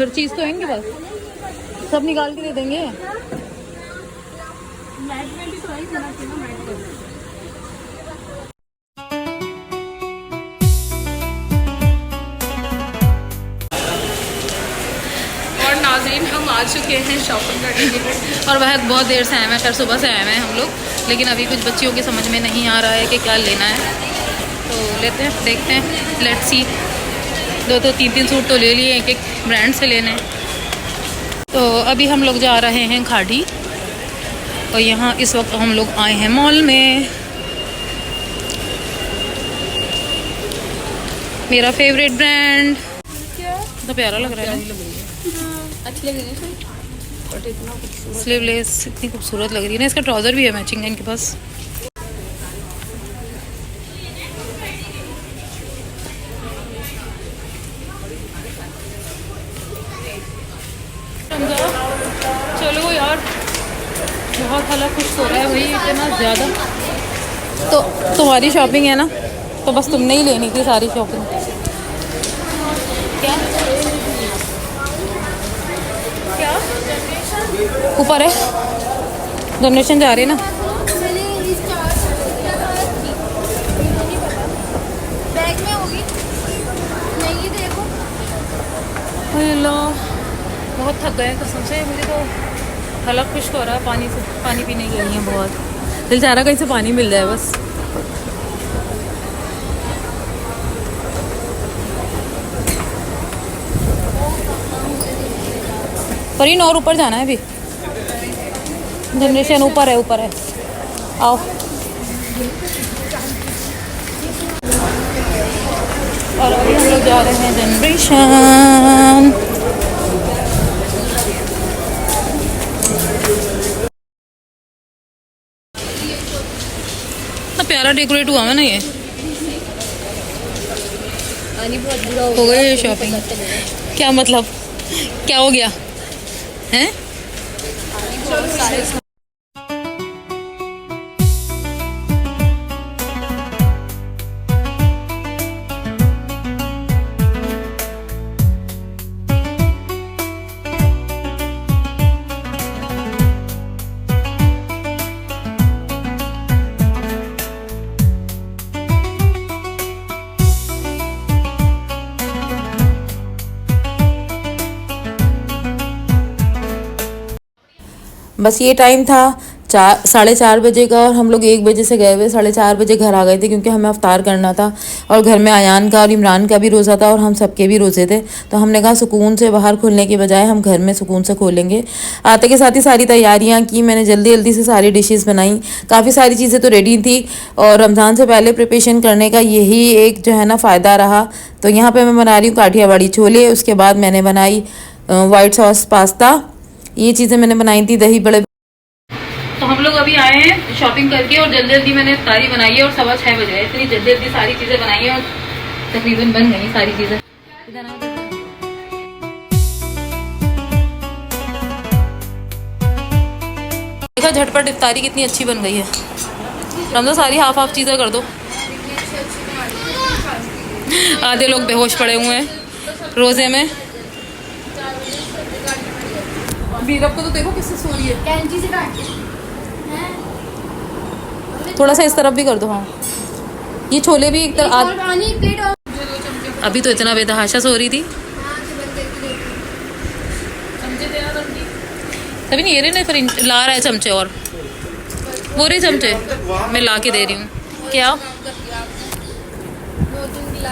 हर चीज़ तो है इनके पास, सब निकाल के दे देंगे। और नाज़रीन हम आ चुके हैं शॉपिंग करने के लिए, और वह बहुत देर से आए हैं, कल सुबह से आए हैं हम लोग, लेकिन अभी कुछ बच्चियों की समझ में नहीं आ रहा है कि क्या लेना है, तो लेते हैं, देखते हैं, लेट्स सी। 2-3 सूट तो ले लिए, एक ब्रांड से लेने। तो अभी हम लोग जा रहे हैं खाड़ी, और यहाँ इस वक्त हम लोग आए हैं मॉल में। मेरा फेवरेट ब्रांड, तो प्यारा लग रहा है, अच्छी लग रही है बट इतना स्लीवलेस, इतनी खूबसूरत लग रही है ना। इसका ट्राउज़र भी है मैचिंग इनके पास। चलो यार, बहुत हालत खुश हो रहा है भाई, इतना ज़्यादा। तो तुम्हारी शॉपिंग है ना, तो बस तुमने ही लेनी थी सारी शॉपिंग। क्या क्या ऊपर है, जनरेशन जा रही है ना। बैग में होगी नहीं, देखो अल्लाह, बहुत थक गए कसम से, मुझे तो हलक खुश्क हो रहा है, पानी पीने के लिए बहुत दिल चाह रहा, कहीं से पानी मिल जाए बस। फरीन और ऊपर जाना है अभी, जनरेशन ऊपर है, ऊपर है, आओ। और अभी हम लोग जा रहे हैं जनरेशन। इतना प्यारा डेकोरेट हुआ है ना ये। बहुत बुरा हो गई ये शॉपिंग, क्या मतलब, क्या हो गया हैं? बस ये टाइम था 4:30 बजे का, और हम लोग 1 बजे से गए हुए, 4:30 बजे घर आ गए थे, क्योंकि हमें अफ्तार करना था, और घर में आयान का और इमरान का भी रोज़ा था, और हम सबके भी रोज़े थे। तो हमने कहा सुकून से बाहर खोलने के बजाय हम घर में सुकून से खोलेंगे। आते के साथ ही सारी तैयारियां की मैंने, जल्दी जल्दी से सारी डिशेस बनाई, काफ़ी सारी चीज़ें तो रेडी थी, और रमज़ान से पहले प्रिपरेशन करने का यही एक जो है ना फ़ायदा रहा। तो यहाँ पर मैं बना रही हूँ काठियावाड़ी छोले, उसके बाद मैंने बनाई वाइट सॉस पास्ता, ये चीज़ें मैंने बनाई थी, दही बड़े। तो हम लोग अभी आए हैं शॉपिंग करके, और जल्दी जल्दी मैंने इफ्तारी बनाई है, और 6:15 बज गए, इतनी जल्दी जल्दी सारी चीज़ें बनाई हैं, और तकरीबन बन गई सारी चीज़ें। देखा झटपट इफ्तारी कितनी अच्छी बन गई है। रमज़ा सारी हाफ चीज़ें कर दो। आधे लोग बेहोश पड़े हुए हैं रोज़े में। बीरब को तो देखो किससे सो रही है, कैंची से काट के। थोड़ा सा इस तरफ भी कर दो। हाँ, ये छोले भी एक तरफ प्लेट और अभी तो इतना बेतहाशा सो रही थी। तभी नहीं, ये रहे ना, फिर ला रहा है चमचे, और वो रहे चमचे मैं ला के दे रही हूँ। क्या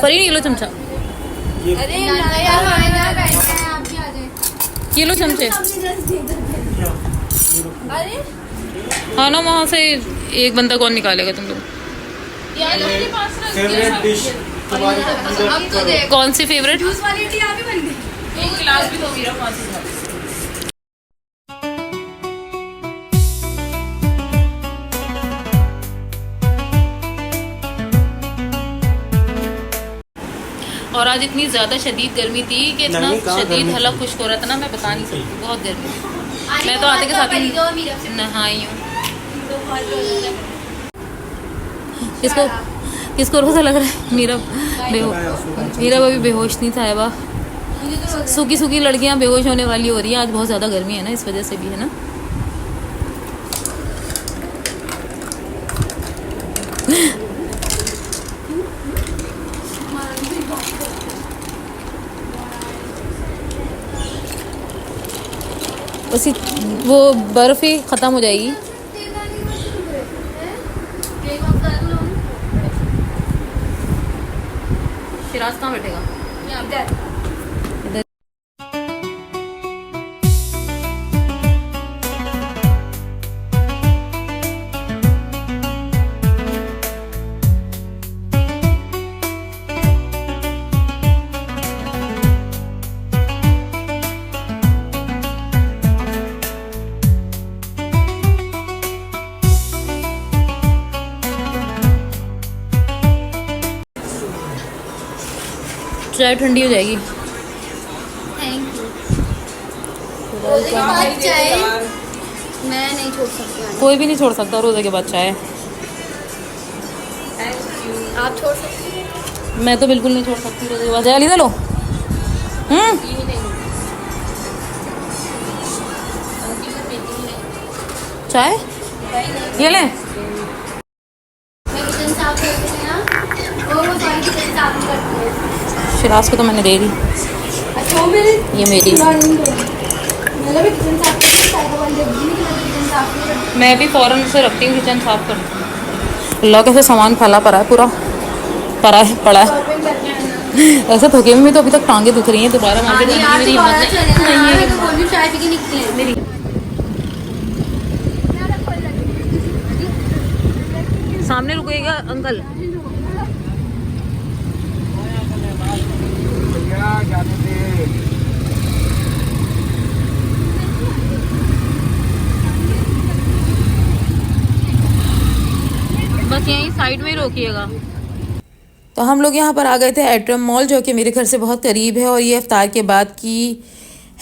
फरी नहीं, ये लो चमचा, अरे यार आप भी आ जाए। ये लो चमचे। अरे हाँ ना, वहाँ से एक बंदा कौन निकालेगा तुम लोग? फेवरेट डिश तुम्हारी अब तो देख, कौन सी फेवरेट? जूस वाली टी आप ही बन गई। एक गिलास भी दो मेरा, 5 गिलास। और आज इतनी ज़्यादा शदीद गर्मी थी कि इतना शदीद हलक खुश्क हो रहा था ना, मैं बता नहीं सकती, बहुत गर्मी थी। मैं तो आते के साथ ही नहाई हूँ। किसको रोज़ा लग रहा है? मीरा अभी बेहोश नहीं था। सूखी सूखी लड़कियां बेहोश होने वाली हो रही है। आज बहुत ज़्यादा गर्मी है ना, इस वजह से भी है ना। बस वो बर्फ़ ही ख़त्म हो जाएगी। शिराज कहाँ बैठेगा? इधर। चाय ठंडी हो जाएगी। Thank you. रोजे के बाद चाय मैं नहीं छोड़ सकती। कोई भी नहीं छोड़ सकता रोज़े के बाद चाय। आप छोड़ सकती हैं? मैं तो बिल्कुल नहीं छोड़ सकती रोज़े के बाद चाय। लीजिए लो। चाय ये ले। मैं किचन साफ करती हूँ ना, और वो सारी किचन साफ नहीं करती है। शिराज को तो मैंने दे दी। अच्छा वो मेरी ये मेरी। मतलब किचन साफ करती हूँ, साइड वाली जल्दी नहीं करती, किचन साफ नहीं करती। मैं भी फ़ौरन से रखती हूँ किचन साफ कर। अल्लाह कैसे सामान फैला पड़ा है, पूरा पड़ा है। शॉपिंग करके आना। ऐसे थके में तो अभी तक टांगे दुख रही हैं। दोबारा मार्केट नहीं जाने आज की मेरी दोबारा हिम्मत चले नहीं ना, है। मैं तो बोल रही हूँ चाय पी के निकले मेरी। सामने रुकेगा अंकल। बस यहीं साइड में ही रोकिएगा। तो हम लोग यहाँ पर आ गए थे एट्रम मॉल, जो कि मेरे घर से बहुत करीब है, और ये इफ्तार के बाद की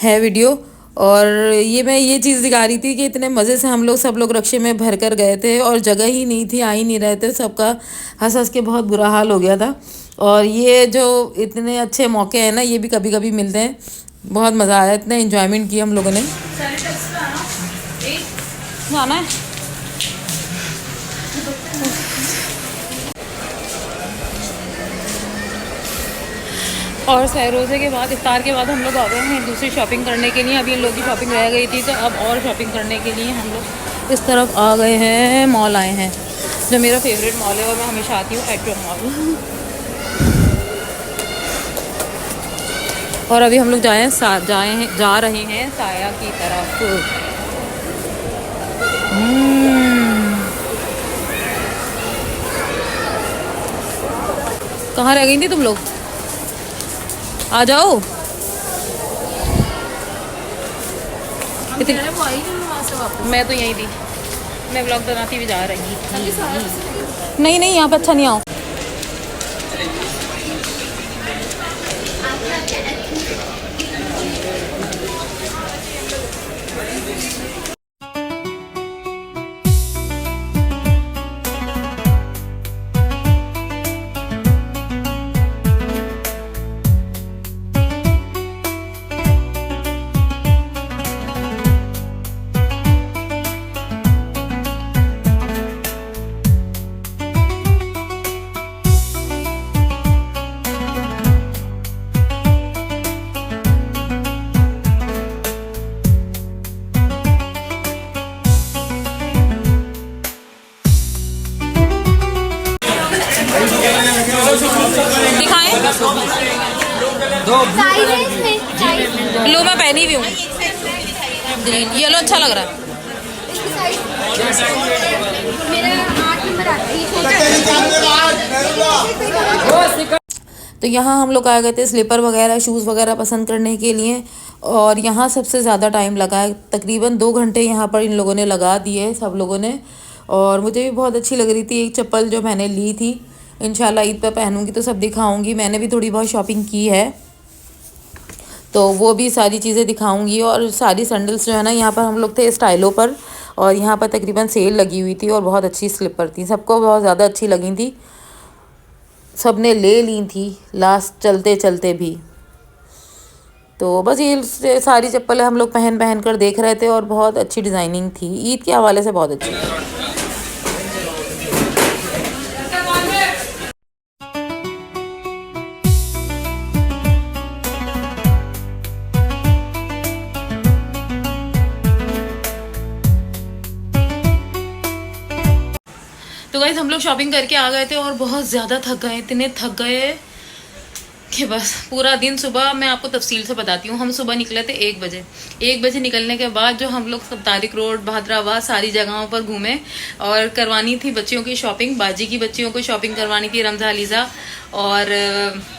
है वीडियो। और ये मैं ये चीज़ दिखा रही थी कि इतने मज़े से हम लोग सब लोग रक्शे में भर कर गए थे और जगह ही नहीं थी, आ ही नहीं रहे थे। सबका हंस हंस के बहुत बुरा हाल हो गया था। और ये जो इतने अच्छे मौके हैं ना, ये भी कभी कभी मिलते हैं। बहुत मज़ा आया, इतना इन्जॉयमेंट किया हम लोगों ने। आना है और रोज़े के बाद, इफ्तार के बाद हम लोग आ गए हैं दूसरी शॉपिंग करने के लिए। अभी इन लोगों की शॉपिंग रह गई थी, तो अब और शॉपिंग करने के लिए हम लोग इस तरफ आ गए हैं। मॉल आए हैं, जो मेरा फेवरेट मॉल है और मैं हमेशा आती हूँ, एट्रम मॉल। और अभी हम लोग जा रहे हैं साया की तरफ। कहाँ रह गई थी तुम लोग? आ जाओ। मैं तो यहीं थी, मैं ब्लॉग बनाती हुई जा रही थी। नहीं यहाँ पर अच्छा नहीं आओ। दिखाएं लो, मैं पहनी भी हूँ ग्रीन। येलो अच्छा लग रहा है। तो यहाँ हम लोग आ गए थे स्लीपर वगैरह, शूज़ वगैरह पसंद करने के लिए। और यहाँ सबसे ज़्यादा टाइम लगा है, तकरीबन 2 घंटे यहाँ पर इन लोगों ने लगा दिए सब लोगों ने। और मुझे भी बहुत अच्छी लग रही थी एक चप्पल जो मैंने ली थी। इंशाल्लाह ईद पर पहनूंगी तो सब दिखाऊंगी। मैंने भी थोड़ी बहुत शॉपिंग की है, तो वो भी सारी चीज़ें दिखाऊंगी। और सारी सैंडल्स जो है ना, यहाँ पर हम लोग थे स्टाइलों पर, और यहाँ पर तकरीबन सेल लगी हुई थी और बहुत अच्छी स्लीपर थी, सबको बहुत ज़्यादा अच्छी लगी थी, सब ने ले ली थी लास्ट चलते चलते भी। तो बस ये सारी चप्पलें हम लोग पहन कर देख रहे थे और बहुत अच्छी डिज़ाइनिंग थी, ईद के हवाले से बहुत अच्छी थी। तो गाइस हम लोग शॉपिंग करके आ गए थे और बहुत ज़्यादा थक गए, इतने थक गए कि बस पूरा दिन। सुबह मैं आपको तफसील से बताती हूँ। हम सुबह निकले थे 1 बजे निकलने के बाद जो हम लोग सब तारिक रोड, बहादुराबाद सारी जगहों पर घूमे और करवानी थी बच्चियों की शॉपिंग। बाजी की बच्चियों को शॉपिंग करवानी थी, रमजा, अलीज़ा और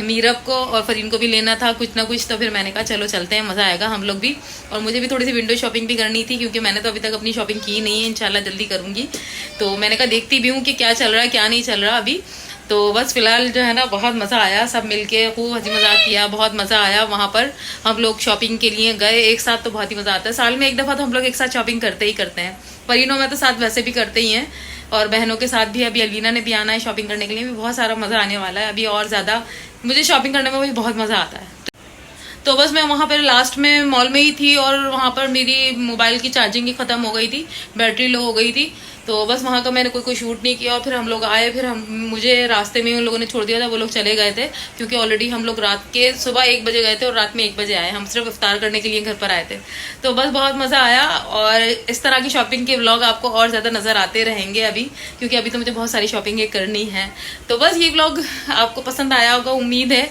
मीरब को और फरीन को भी लेना था कुछ ना कुछ। तो फिर मैंने कहा चलो चलते हैं, मज़ा आएगा हम लोग भी। और मुझे भी थोड़ी सी विंडो शॉपिंग भी करनी थी क्योंकि मैंने तो अभी तक अपनी शॉपिंग की नहीं है, इंशाल्लाह जल्दी करूँगी। तो मैंने कहा देखती भी हूँ कि क्या चल रहा है क्या नहीं चल रहा अभी। तो बस फिलहाल जो है ना बहुत मज़ा आया, सब मिलके खूब हंसी मजाक किया, बहुत मज़ा आया। वहाँ पर हम लोग शॉपिंग के लिए गए एक साथ, तो बहुत ही मज़ा आता है। साल में एक दफ़ा तो हम लोग एक साथ शॉपिंग करते ही करते हैं। फरीनों में तो साथ वैसे भी करते ही हैं और बहनों के साथ भी। अभी अलवीना ने भी आना है शॉपिंग करने के लिए, भी बहुत सारा मज़ा आने वाला है अभी और ज़्यादा। मुझे शॉपिंग करने में भी बहुत मज़ा आता है। तो बस मैं वहाँ पर लास्ट में मॉल में ही थी और वहाँ पर मेरी मोबाइल की चार्जिंग ही ख़त्म हो गई थी, बैटरी लो हो गई थी। तो बस वहाँ का मैंने कोई शूट नहीं किया और फिर हम लोग आए। फिर मुझे रास्ते में उन लोगों ने छोड़ दिया था, वो लोग चले गए थे क्योंकि ऑलरेडी हम लोग सुबह 1 बजे गए थे और रात में 1 बजे आए। हम सिर्फ इफ्तार करने के लिए घर पर आए थे। तो बस बहुत मज़ा आया और इस तरह की शॉपिंग के व्लॉग आपको और ज़्यादा नज़र आते रहेंगे अभी, क्योंकि अभी तो मुझे बहुत सारी शॉपिंग करनी है। तो बस ये व्लॉग आपको पसंद आया होगा उम्मीद है,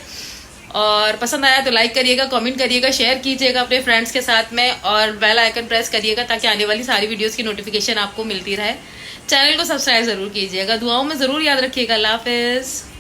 और पसंद आया तो लाइक करिएगा, कमेंट करिएगा, शेयर कीजिएगा अपने फ्रेंड्स के साथ में और बेल आइकन प्रेस करिएगा ताकि आने वाली सारी वीडियोस की नोटिफिकेशन आपको मिलती रहे। चैनल को सब्सक्राइब ज़रूर कीजिएगा, दुआओं में ज़रूर याद रखिएगा। अल्लाह हाफिज़।